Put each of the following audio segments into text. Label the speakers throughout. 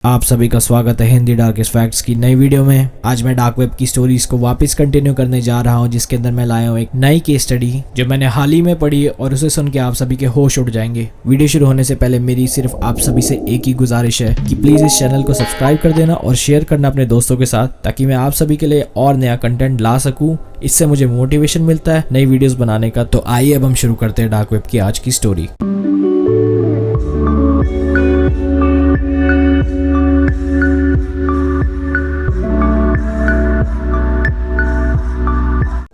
Speaker 1: आप सभी का स्वागत है हिंदी डार्केस्ट फैक्ट्स की नई वीडियो में। आज मैं डार्क वेब की स्टोरीज को वापस कंटिन्यू करने जा रहा हूं, जिसके अंदर मैं लाया हूं एक नई केस स्टडी जो मैंने हाल ही में पढ़ी है और उसे सुन के आप सभी के होश उड़ जाएंगे। वीडियो शुरू होने से पहले मेरी सिर्फ आप सभी से एक ही गुजारिश है कि प्लीज इस चैनल को सब्सक्राइब कर देना और शेयर करना अपने दोस्तों के साथ, ताकि मैं आप सभी के लिए और नया कंटेंट ला सकूं। इससे मुझे मोटिवेशन मिलता है नई वीडियोस बनाने का। तो आइए अब हम शुरू करते हैं डार्क वेब की आज की स्टोरी।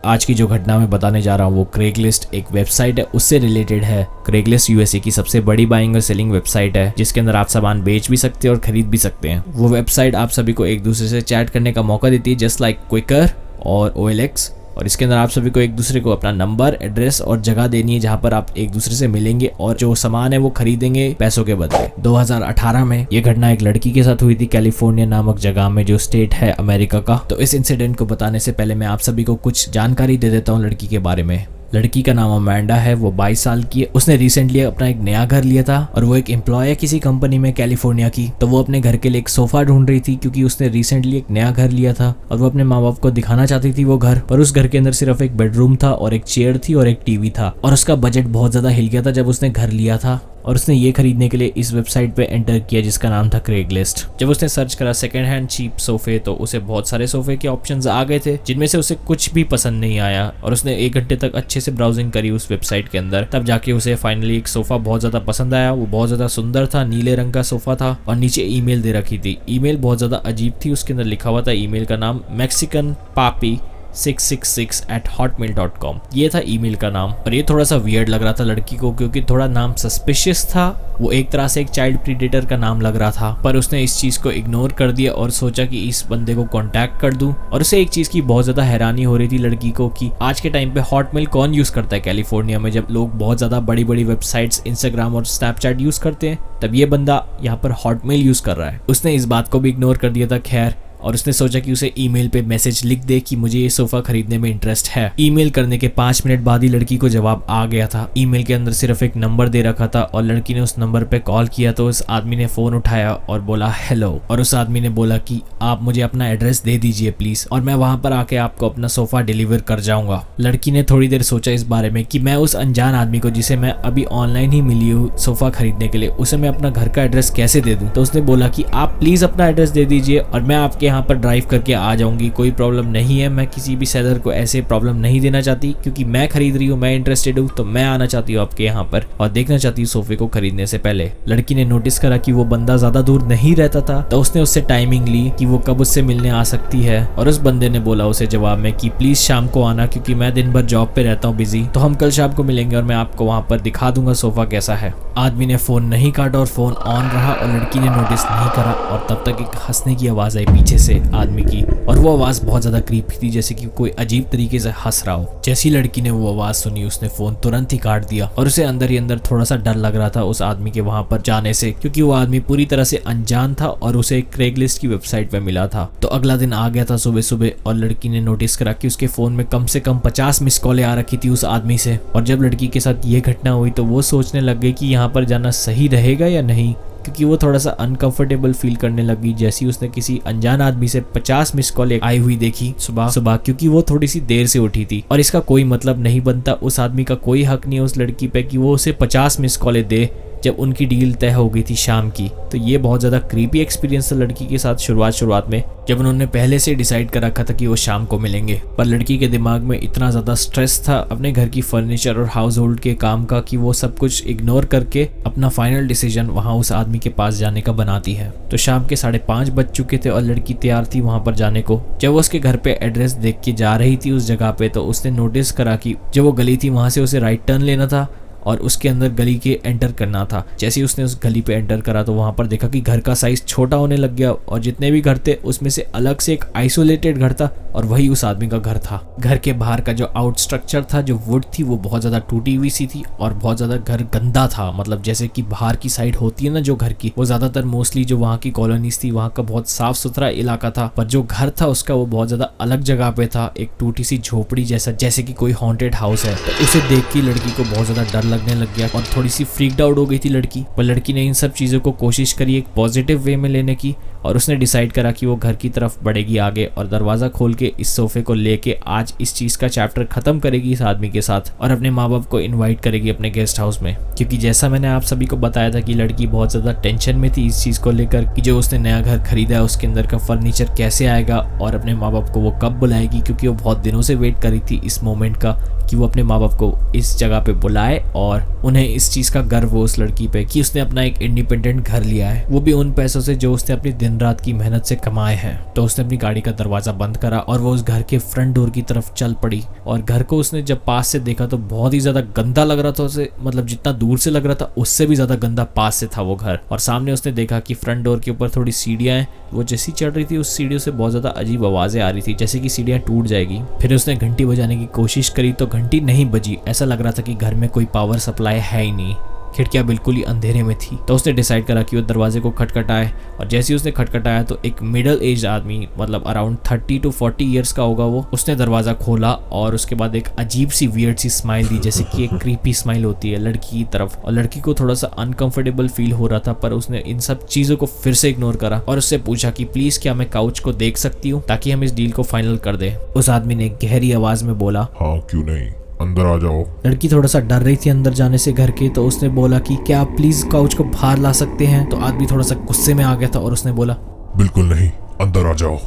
Speaker 1: आज की जो घटना मैं बताने जा रहा हूँ वो क्रेगलिस्ट एक वेबसाइट है, उससे रिलेटेड है। क्रेगलिस्ट यूएसए की सबसे बड़ी बाइंग और सेलिंग वेबसाइट है, जिसके अंदर आप सामान बेच भी सकते हैं और खरीद भी सकते हैं। वो वेबसाइट आप सभी को एक दूसरे से चैट करने का मौका देती है, जस्ट लाइक क्विकर और OLX। और इसके अंदर आप सभी को एक दूसरे को अपना नंबर, एड्रेस और जगह देनी है जहां पर आप एक दूसरे से मिलेंगे और जो सामान है वो खरीदेंगे पैसों के बदले। 2018 में ये घटना एक लड़की के साथ हुई थी, कैलिफोर्निया नामक जगह में, जो स्टेट है अमेरिका का। तो इस इंसिडेंट को बताने से पहले मैं आप सभी को कुछ जानकारी दे देता हूँ लड़की के बारे में। लड़की का नाम अमांडा है, वो 22 साल की है। उसने रिसेंटली अपना एक नया घर लिया था और वो एक एम्प्लॉय है किसी कंपनी में कैलिफोर्निया की। तो वो अपने घर के लिए एक सोफा ढूंढ रही थी, क्योंकि उसने रिसेंटली एक नया घर लिया था और वो अपने माँ बाप को दिखाना चाहती थी वो घर। पर उस घर के अंदर सिर्फ एक बेडरूम था और एक चेयर थी और एक टीवी था, और उसका बजट बहुत ज्यादा हिल गया था जब उसने घर लिया था। और उसने ये खरीदने के लिए इस वेबसाइट पे एंटर किया जिसका नाम था क्रेगलिस्ट। जब उसने सर्च करा सेकंड हैंड चीप सोफे, तो उसे बहुत सारे सोफे के ऑप्शंस आ गए थे, जिनमें से उसे कुछ भी पसंद नहीं आया। और उसने 1 घंटे तक अच्छे से ब्राउजिंग करी उस वेबसाइट के अंदर, तब जाके उसे फाइनली एक सोफा बहुत ज्यादा पसंद आया। वो बहुत ज्यादा सुंदर था, नीले रंग का सोफा था और नीचे ईमेल दे रखी थी। ईमेल बहुत ज्यादा अजीब थी, उसके अंदर लिखा हुआ था ईमेल का नाम मैक्सिकन पापी 666@hotmail.com। ये था ईमेल का नाम। और ये थोड़ा सा वियर्ड लग रहा था लड़की को, क्योंकि थोड़ा नाम सस्पिशियस था। वो एक तरह से एक चाइल्ड प्रीडेटर का नाम लग रहा था। पर उसने इस चीज को इग्नोर कर दिया और सोचा कि इस बंदे को कांटेक्ट कर दूं। और उसे एक चीज की बहुत ज्यादा हैरानी हो रही थी लड़की को कि आज के टाइम पे हॉटमेल कौन यूज करता है कैलिफोर्निया में, जब लोग बहुत ज्यादा बड़ी बड़ी वेबसाइट्स इंस्टाग्राम और स्नैपचैट यूज करते हैं, तब ये बंदा यहाँ पर हॉटमेल यूज कर रहा है। उसने इस बात को भी इग्नोर कर दिया था खैर, और उसने सोचा कि उसे ईमेल पे मैसेज लिख दे कि मुझे ये सोफा खरीदने में इंटरेस्ट है। ईमेल करने के 5 मिनट बाद ही लड़की को जवाब आ गया था। ईमेल के अंदर सिर्फ एक नंबर दे रखा था और लड़की ने उस नंबर पे कॉल किया तो उस आदमी ने फोन उठाया और बोला हेलो। और उस आदमी ने बोला कि आप मुझे अपना एड्रेस दे दीजिए प्लीज, और मैं वहां पर आके आपको अपना सोफा डिलीवर कर जाऊंगा। लड़की ने थोड़ी देर सोचा इस बारे में कि मैं उस अनजान आदमी को, जिसे मैं अभी ऑनलाइन ही मिली हूँ सोफा खरीदने के लिए, उसे मैं अपना घर का एड्रेस कैसे दे दूं। तो उसने बोला कि आप प्लीज अपना एड्रेस दे दीजिए और मैं आपके यहाँ पर ड्राइव करके आ जाऊंगी, कोई प्रॉब्लम नहीं है। मैं किसी भी सेलर को ऐसे प्रॉब्लम नहीं देना चाहती, क्योंकि मैं खरीद रही हूँ, मैं इंटरेस्टेड हूँ, तो मैं आना चाहती हूँ आपके यहाँ पर और देखना चाहती हूँ सोफे को खरीदने से पहले। लड़की ने नोटिस करा कि वो बंदा ज्यादा दूर नहीं रहता था, तो उसने उससे टाइमिंग ली कि वो कब उससे मिलने आ सकती है। और उस बंदे ने बोला उसे जवाब में कि प्लीज शाम को आना, क्योंकि मैं दिन भर जॉब पे रहता हूँ बिजी, तो हम कल शाम को मिलेंगे और मैं आपको वहां पर दिखा दूंगा सोफा कैसा है। आदमी ने फोन नहीं काटा और फोन ऑन रहा और लड़की ने नोटिस नहीं करा। और तब तक एक हंसने की आवाज आई पीछे से आदमी की, और वो आवाज बहुत ज्यादा क्रीपी थी, जैसे कि कोई अजीब तरीके से हंस रहा हो। जैसी लड़की ने वो आवाज सुनी, उसने फोन तुरंत ही काट दिया और उसे अंदर ही अंदर थोड़ा सा डर लग रहा था उस आदमी के वहां पर जाने से, क्योंकि वो आदमी पूरी तरह से अनजान था और उसे क्रेगलिस्ट की वेबसाइट पे मिला था। तो अगला दिन आ गया था सुबह सुबह और लड़की ने नोटिस करा कि उसके फोन में कम से कम 50 मिस कॉलें आ रखी थी उस आदमी से। और जब लड़की के साथ ये घटना हुई तो वो सोचने लग गई कि यहाँ पर जाना सही रहेगा या नहीं, क्योंकि वो थोड़ा सा अनकंफर्टेबल फील करने लगी जैसी उसने किसी अनजान आदमी से 50 मिस कॉल आई हुई देखी सुबह सुबह, क्योंकि वो थोड़ी सी देर से उठी थी। और इसका कोई मतलब नहीं बनता, उस आदमी का कोई हक नहीं है उस लड़की पे कि वो उसे 50 मिस कॉलें दे जब उनकी डील तय हो गई थी शाम की। तो ये बहुत ज्यादा क्रीपी एक्सपीरियंस था लड़की के साथ शुरुआत में, जब उन्होंने पहले से डिसाइड कर रखा था कि वो शाम को मिलेंगे। पर लड़की के दिमाग में इतना ज्यादा स्ट्रेस था अपने घर की फर्नीचर और हाउस होल्ड के काम का कि वो सब कुछ इग्नोर करके अपना फाइनल डिसीजन वहां उस आदमी के पास जाने का बनाती है। तो शाम के 5:30 बज चुके थे और लड़की तैयार थी वहां पर जाने को। जब वो उसके घर पे एड्रेस देख के जा रही थी उस जगह पे, तो उसने नोटिस करा कि जो वो गली थी वहां से उसे राइट टर्न लेना था और उसके अंदर गली के एंटर करना था। जैसे ही उसने उस गली पे एंटर करा तो वहां पर देखा कि घर का साइज छोटा होने लग गया और जितने भी घर थे उसमें से अलग से एक आइसोलेटेड घर था और वही उस आदमी का घर था। घर के बाहर का जो आउट स्ट्रक्चर था, जो वुड थी, वो बहुत ज्यादा टूटी हुई सी थी और बहुत ज्यादा घर गंदा था। मतलब जैसे कि बाहर की साइड होती है ना जो घर की, वो ज्यादातर मोस्टली जो वहाँ की कॉलोनीज थी वहाँ का बहुत साफ सुथरा इलाका था, पर जो घर था उसका वो बहुत ज्यादा अलग जगह पे था, एक टूटी सी झोपड़ी जैसा, जैसे कि कोई हॉन्टेड हाउस है। तो उसे देख के लड़की को बहुत ज्यादा डर लगने लग गया और थोड़ी सी फ्रीक्ड आउट हो गई थी लड़की। पर लड़की ने इन सब चीज़ों को कोशिश करी एक पॉजिटिव वे में लेने की और उसने डिसाइड करा कि वो घर की तरफ बढ़ेगी आगे और दरवाज़ा खोल के इस सोफे को लेके आज इस चीज़ का चैप्टर ख़त्म करेगी इस आदमी के साथ और अपने माँ बाप को इन्वाइट करेगी अपने गेस्ट हाउस में। क्योंकि जैसा मैंने आप सभी को बताया था कि लड़की बहुत ज़्यादा टेंशन में थी इस चीज़ को लेकर कि जो उसने नया घर खरीदा है उसके अंदर का फर्नीचर कैसे आएगा और अपने माँ बाप को वो कब बुलाएगी, क्योंकि वो बहुत दिनों से वेट करी थी इस मोमेंट का कि वो अपने माँ बाप को इस जगह पे बुलाए और उन्हें इस चीज़ का गर्व हो उस लड़की पे कि उसने अपना एक इंडिपेंडेंट घर लिया है, वो भी उन पैसों से जो उसने अपनी दिन रात की मेहनत से कमाए हैं। तो उसने अपनी गाड़ी का दरवाज़ा बंद करा और वो उस घर के फ्रंट डोर की तरफ चल पड़ी और घर को उसने जब पास से देखा तो बहुत ही ज़्यादा गंदा लग रहा था उसे, मतलब जितना दूर से लग रहा था उससे भी ज़्यादा गंदा पास से था वो घर। और सामने उसने देखा कि फ्रंट डोर के ऊपर थोड़ी सीढ़ियाँ हैं, वो जैसी चढ़ रही थी उस सीढ़ियों से बहुत ज़्यादा अजीब आवाज़ें आ रही थी जैसे कि सीढ़ियाँ टूट जाएगी। फिर उसने घंटी बजाने की कोशिश करी तो घंटी नहीं बजी, ऐसा लग रहा था कि घर में कोई पावर सप्लाई है ही नहीं, खिड़कियां बिल्कुल ही अंधेरे में थी। तो उसने डिसाइड करा कि वो दरवाजे को खटखटाए और जैसे ही उसने खटखटाया तो एक मिडिल एज आदमी, मतलब अराउंड 30 to 40 ईयर्स का होगा वो, उसने दरवाज़ा खोला और उसके बाद एक अजीब सी वियर्ड सी स्माइल दी जैसे कि एक क्रीपी स्माइल होती है लड़की की तरफ। और लड़की को थोड़ा सा अनकंफर्टेबल फील हो रहा था पर उसने इन सब चीज़ों को फिर से इग्नोर करा और उससे पूछा कि प्लीज़ क्या मैं काउच को देख सकती हूँ ताकि हम इस डील को फाइनल कर दे। उस आदमी ने गहरी आवाज़ में बोला,
Speaker 2: हाँ क्यों नहीं, अंदर आ जाओ।
Speaker 1: लड़की थोड़ा सा डर रही थी अंदर जाने से घर के, तो उसने बोला कि क्या आप प्लीज काउच को बाहर ला सकते हैं। तो आदमी थोड़ा सा गुस्से में आ गया था और उसने बोला,
Speaker 2: बिल्कुल नहीं, अंदर आ जाओ।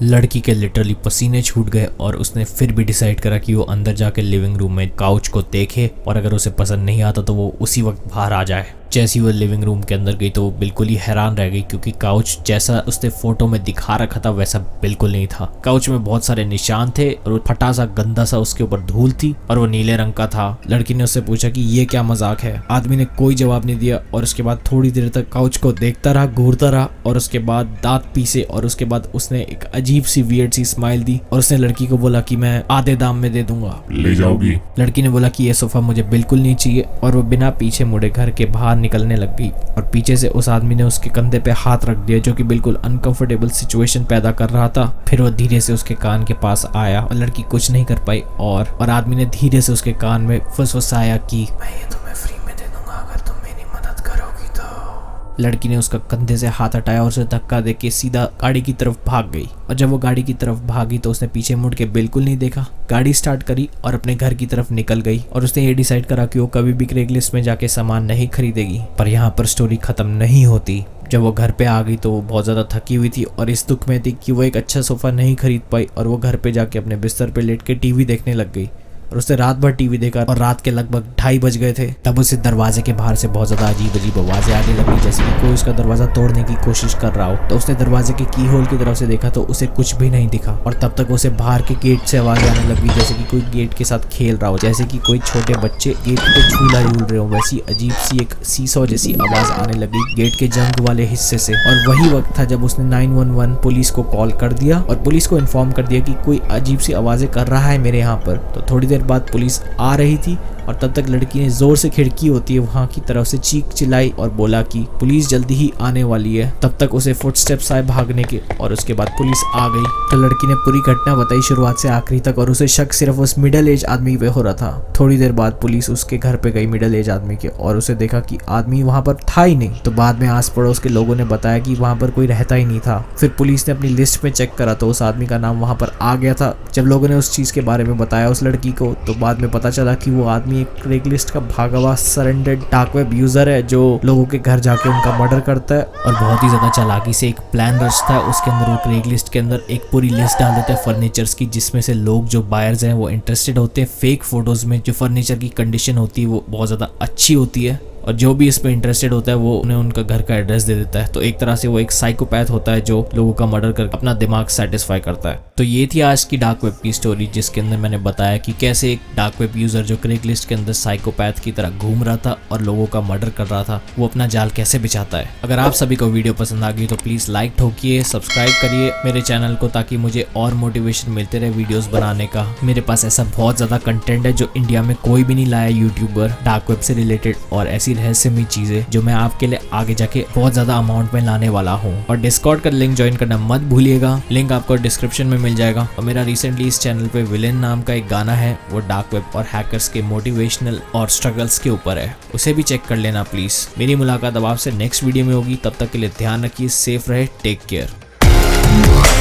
Speaker 1: लड़की के लिटरली पसीने छूट गए और उसने फिर भी डिसाइड करा कि वो अंदर जाके लिविंग रूम में काउच को देखे और अगर उसे पसंद नहीं आता तो वो उसी वक्त बाहर आ जाए। जैसे ही वो लिविंग रूम के अंदर गई तो वो बिल्कुल ही हैरान रह गई क्योंकि काउच जैसा उसने फोटो में दिखा रखा था वैसा बिल्कुल नहीं था। काउच में बहुत सारे निशान थे और वो फटा सा गंदा सा उसके ऊपर धूल थी और वो नीले रंग का था। लड़की ने उससे पूछा कि ये क्या मजाक है। आदमी ने कोई जवाब नहीं दिया और उसके बाद थोड़ी देर तक काउच को देखता रहा, घूरता रहा और उसके बाद दांत पीसे और उसके बाद उसने एक अजीब सी वियर्ड सी स्माइल दी और उसने लड़की को बोला कि मैं आधे दाम में दे दूंगा,
Speaker 2: ले जाओगी।
Speaker 1: लड़की ने बोला कि ये सोफा मुझे बिल्कुल नहीं चाहिए और वो बिना पीछे मुड़े घर के बाहर निकलने लग गई और पीछे से उस आदमी ने उसके कंधे पे हाथ रख दिया जो कि बिल्कुल अनकंफर्टेबल सिचुएशन पैदा कर रहा था। फिर वो धीरे से उसके कान के पास आया और लड़की कुछ नहीं कर पाई और आदमी ने धीरे से उसके कान में फुसफुसाया कि मैं ये तुम्हें फ्री में दे दूंगा अगर तुम मेरी मदद करोगी तो। लड़की ने उसका कंधे से हाथ हटाया और उसे धक्का देके सीधा गाड़ी की तरफ भाग गई और जब वो गाड़ी की तरफ भागी तो उसने पीछे मुड़ के बिल्कुल नहीं देखा, गाड़ी स्टार्ट करी और अपने घर की तरफ निकल गई और उसने ये डिसाइड करा कि वो कभी भी क्रेगलिस्ट में जाके सामान नहीं खरीदेगी। पर यहाँ पर स्टोरी खत्म नहीं होती। जब वो घर पे आ गई तो वो बहुत ज़्यादा थकी हुई थी और इस दुख में थी कि वो एक अच्छा सोफ़ा नहीं खरीद पाई और वो घर पे जाके अपने बिस्तर पे लेट के टीवी देखने लग गई और उसने रात भर टीवी देखा और रात के लगभग 2:30 बज गए थे। तब उसे दरवाजे के बाहर से बहुत ज़्यादा अजीब अजीब आवाज़ें आने लगी जैसे कि कोई उसका दरवाज़ा तोड़ने की कोशिश कर रहा हो। तो उसने दरवाजे के की होल की तरफ से देखा तो उसे कुछ भी नहीं दिखा और तब तक उसे बाहर के गेट से आवाज़ आने लगी जैसे कि कोई गेट के साथ खेल रहा हो, जैसे कि कोई छोटे बच्चे गेट पे झूला झूल रहे हो। वैसी अजीब सी एक सीसॉ जैसी आवाज़ आने लगी गेट के जंग वाले हिस्से से और वही वक्त था जब उसने 911 पुलिस को कॉल कर दिया और पुलिस को इन्फॉर्म कर दिया कि कोई अजीब सी आवाज़ें कर रहा है मेरे यहाँ पर। तो थोड़ी देर बाद पुलिस आ रही थी और तब तक लड़की ने जोर से खिड़की होती है वहां की तरफ से चीख चिल्लाई और बोला कि पुलिस जल्दी ही आने वाली है। तब तक उसे फुटस्टेप्स आए भागने के और उसके बाद पुलिस आ गई। तो लड़की ने पूरी घटना बताई शुरुआत से आखिरी तक और उसे शक सिर्फ उस मिडिल एज आदमी पे हो रहा था। थोड़ी देर बाद पुलिस उसके घर पे गई मिडिल एज आदमी के और उसे देखा कि आदमी वहां पर था ही नहीं। तो बाद में आस पड़ोस के लोगों ने बताया कि वहां पर कोई रहता ही नहीं था। फिर पुलिस ने अपनी लिस्ट में चेक करा तो उस आदमी का नाम वहां पर आ गया था। जब लोगों ने उस चीज के बारे में बताया उस लड़की को तो बाद में पता चला कि वो आदमी एक क्रेगलिस्ट का भागा हुआ सरेंडर्ड डार्क वेब यूजर है जो लोगों के घर जाके उनका मर्डर करता है और बहुत ही ज्यादा चालाकी से एक प्लान रचता है। उसके अंदर वो क्रेगलिस्ट के अंदर एक पूरी लिस्ट डाल देता है फर्नीचर्स की जिसमें से लोग जो बायर्स हैं वो इंटरेस्टेड होते हैं फेक फोटोज में। जो फर्नीचर की कंडीशन होती है वो बहुत ज्यादा अच्छी होती है और जो भी इस पे इंटरेस्टेड होता है वो उन्हें उनका घर का एड्रेस दे देता है। तो एक तरह से वो एक साइकोपैथ होता है जो लोगों का मर्डर कर अपना दिमाग सेटिस्फाई करता है। तो ये थी आज की डार्क वेब की स्टोरी जिसके अंदर मैंने बताया कि कैसे एक डार्क वेब यूजर जो क्रेगलिस्ट के अंदर साइकोपैथ की तरह घूम रहा था और लोगों का मर्डर कर रहा था वो अपना जाल कैसे बिछाता है। अगर आप सभी को वीडियो पसंद आ गई तो प्लीज लाइक ठोकिए, सब्सक्राइब करिए मेरे चैनल को ताकि मुझे और मोटिवेशन मिलते रहे वीडियोस बनाने का। मेरे पास ऐसा बहुत ज्यादा कंटेंट है जो इंडिया में कोई भी नहीं लाया यूट्यूबर डार्क वेब से रिलेटेड और ऐसी ऐसी रहस्यमयी चीजें जो मैं आपके लिए आगे जाके बहुत ज्यादा अमाउंट में लाने वाला हूँ। और डिस्कॉर्ड का लिंक ज्वाइन करना मत भूलिएगा, लिंक आपको डिस्क्रिप्शन में मिल जाएगा। और मेरा रिसेंटली इस चैनल पे विलेन नाम का एक गाना है, वो डार्क वेब और हैकर्स के मोटिवेशनल और स्ट्रगल्स के ऊपर है, उसे भी चेक कर लेना प्लीज। मेरी मुलाकात अब आपसे नेक्स्ट वीडियो में होगी, तब तक के लिए ध्यान रखिए, सेफ रहे, टेक केयर।